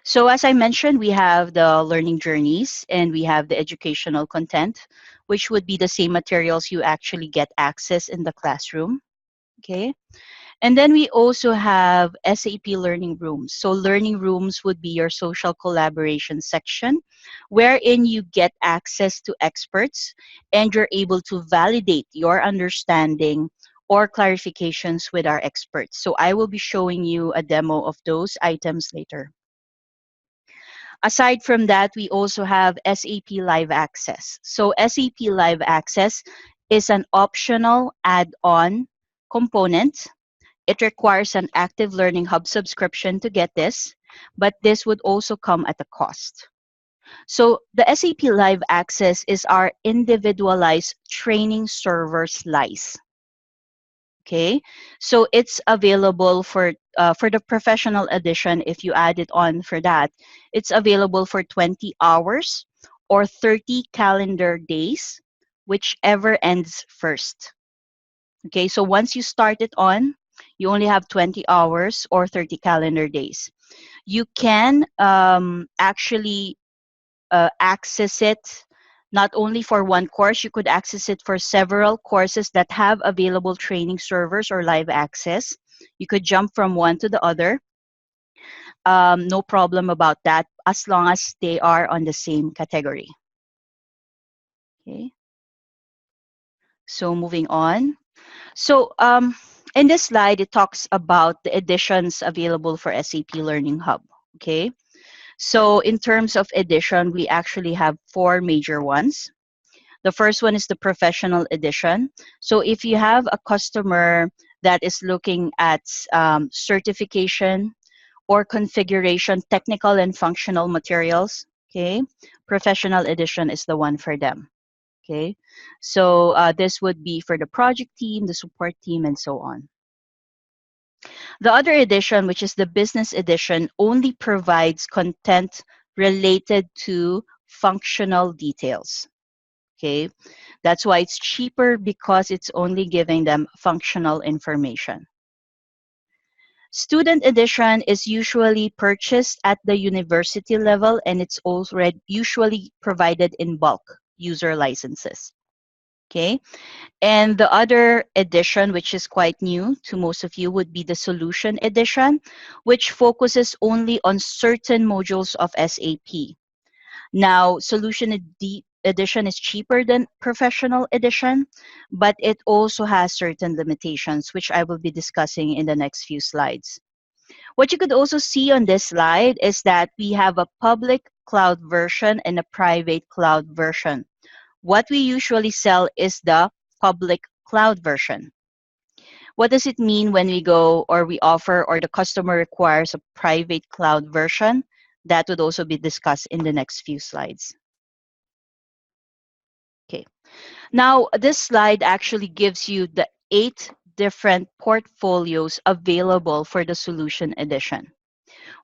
So as I mentioned, we have the learning journeys and we have the educational content, which would be the same materials you actually get access in the classroom. Okay. And then we also have SAP learning rooms. So learning rooms would be your social collaboration section wherein you get access to experts and you're able to validate your understanding or clarifications with our experts. So I will be showing you a demo of those items later. Aside from that, we also have SAP Live Access. So SAP Live Access is an optional add-on component. It requires an active Learning Hub subscription to get this, but this would also come at a cost. So the SAP Live Access is our individualized training server slice. Okay, so it's available for the professional edition. If you add it on for that, it's available for 20 hours or 30 calendar days, whichever ends first. Okay, so once you start it on, you only have 20 hours or 30 calendar days. You can actually access it not only for one course, you could access it for several courses that have available training servers or live access. You could jump from one to the other. No problem about that as long as they are on the same category. Okay, so moving on. So in this slide, it talks about the editions available for SAP Learning Hub. Okay, so in terms of edition, we actually have four major ones. The first one is the professional edition. So if you have a customer that is looking at certification or configuration, technical and functional materials, okay, professional edition is the one for them. Okay, so this would be for the project team, the support team, and so on. The other edition, which is the business edition, only provides content related to functional details. Okay, that's why it's cheaper because it's only giving them functional information. Student edition is usually purchased at the university level and it's already usually provided in bulk user licenses. Okay, and the other edition, which is quite new to most of you, would be the solution edition, which focuses only on certain modules of SAP. Now, edition is cheaper than professional edition, but it also has certain limitations, which I will be discussing in the next few slides. What you could also see on this slide is that we have a public cloud version and a private cloud version. What we usually sell is the public cloud version. What does it mean when we go or we offer or the customer requires a private cloud version? That would also be discussed in the next few slides. Okay. Now, this slide actually gives you the 8 different portfolios available for the solution edition.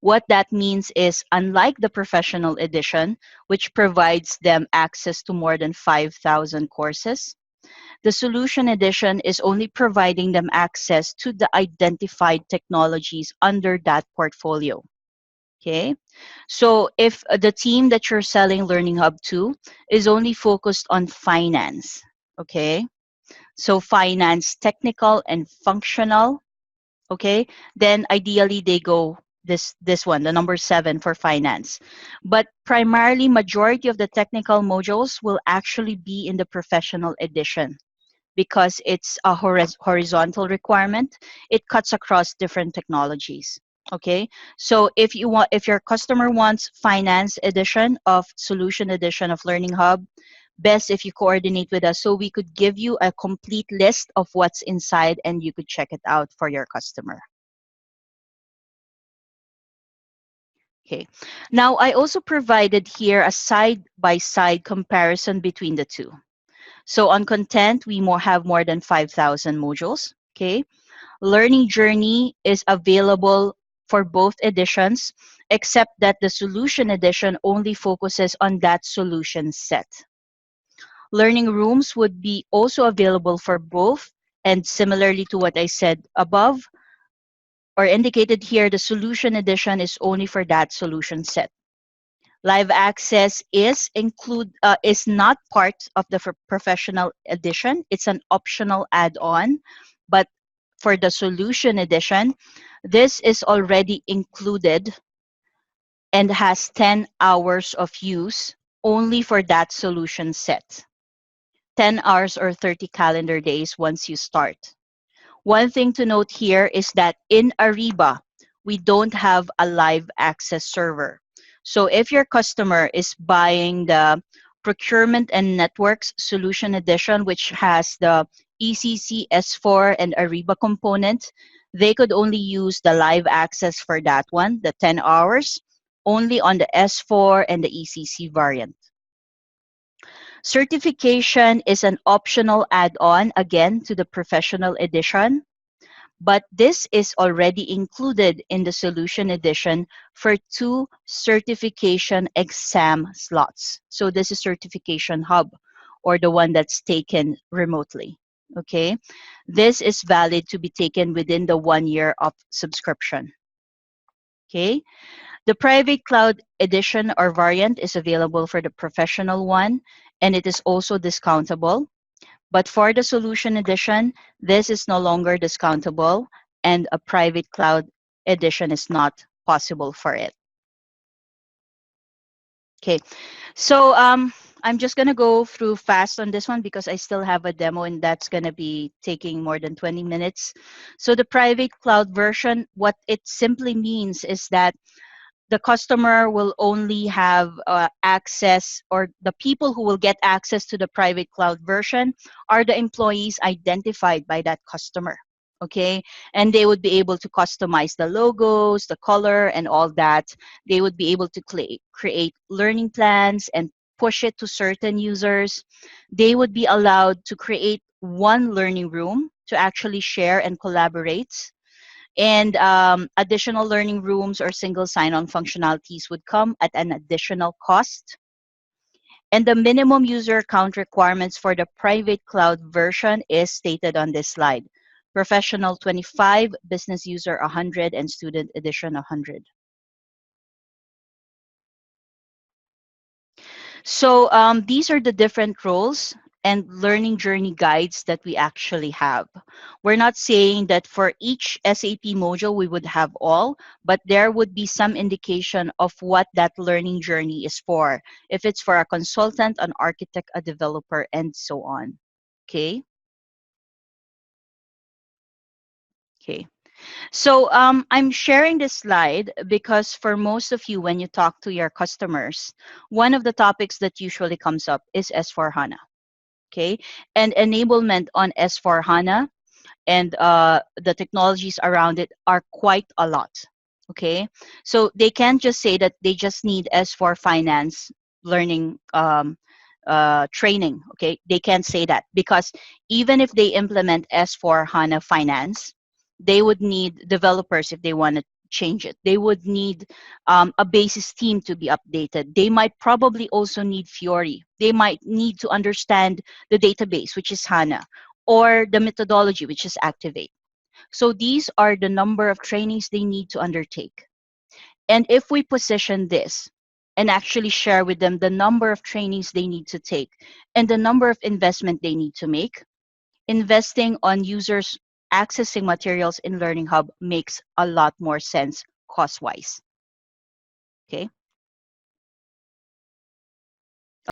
What that means is, unlike the professional edition, which provides them access to more than 5,000 courses, the solution edition is only providing them access to the identified technologies under that portfolio. Okay, so if the team that you're selling Learning Hub to is only focused on finance, okay, so finance, technical and functional, okay, then ideally they go this one, the number 7 for finance. But primarily, majority of the technical modules will actually be in the professional edition because it's a horizontal requirement. It cuts across different technologies. Okay, so if your customer wants finance edition of solution edition of Learning Hub, best if you coordinate with us so we could give you a complete list of what's inside and you could check it out for your customer. Okay, now I also provided here a side-by-side comparison between the two. So on content, we have more than 5,000 modules. Okay, learning journey is available for both editions, except that the solution edition only focuses on that solution set. Learning rooms would be also available for both, and similarly to what I said above, or indicated here, the solution edition is only for that solution set. Live access is not part of the professional edition. It's an optional add-on, but for the solution edition, this is already included and has 10 hours of use only for that solution set. 10 hours or 30 calendar days once you start. One thing to note here is that in Ariba, we don't have a live access server. So if your customer is buying the Procurement and Networks Solution Edition, which has the ECC S4 and Ariba component, they could only use the live access for that one, the 10 hours, only on the S4 and the ECC variant. Certification is an optional add-on, again, to the Professional Edition, but this is already included in the Solution Edition for 2 certification exam slots. So this is Certification Hub, or the one that's taken remotely, okay? This is valid to be taken within the 1 year of subscription, okay? The Private Cloud Edition or variant is available for the professional one, and it is also discountable. But for the Solution Edition, this is no longer discountable, and a Private Cloud Edition is not possible for it. Okay, so I'm just going to go through fast on this one because I still have a demo, and that's going to be taking more than 20 minutes. So the Private Cloud version, what it simply means is that the customer will only have access, or the people who will get access to the private cloud version are the employees identified by that customer, okay? And they would be able to customize the logos, the color, and all that. They would be able to create learning plans and push it to certain users. They would be allowed to create one learning room to actually share and collaborate, and additional learning rooms or single sign-on functionalities would come at an additional cost. And the minimum user count requirements for the private cloud version is stated on this slide. Professional 25, business user 100, and student edition 100. So these are the different roles and learning journey guides that we actually have. We're not saying that for each SAP module we would have all, but there would be some indication of what that learning journey is for. If it's for a consultant, an architect, a developer, and so on. Okay? Okay. So I'm sharing this slide because for most of you, when you talk to your customers, one of the topics that usually comes up is S4HANA. Okay, and enablement on S4HANA and the technologies around it are quite a lot. Okay, so they can't just say that they just need S4 finance learning training. Okay, they can't say that because even if they implement S4 HANA finance, they would need developers if they want to change it. They would need a basis team to be updated. They might probably also need Fiori. They might need to understand the database, which is HANA, or the methodology, which is Activate. So these are the number of trainings they need to undertake. And if we position this and actually share with them the number of trainings they need to take and the number of investment they need to make, investing on users accessing materials in Learning Hub makes a lot more sense cost-wise. Okay.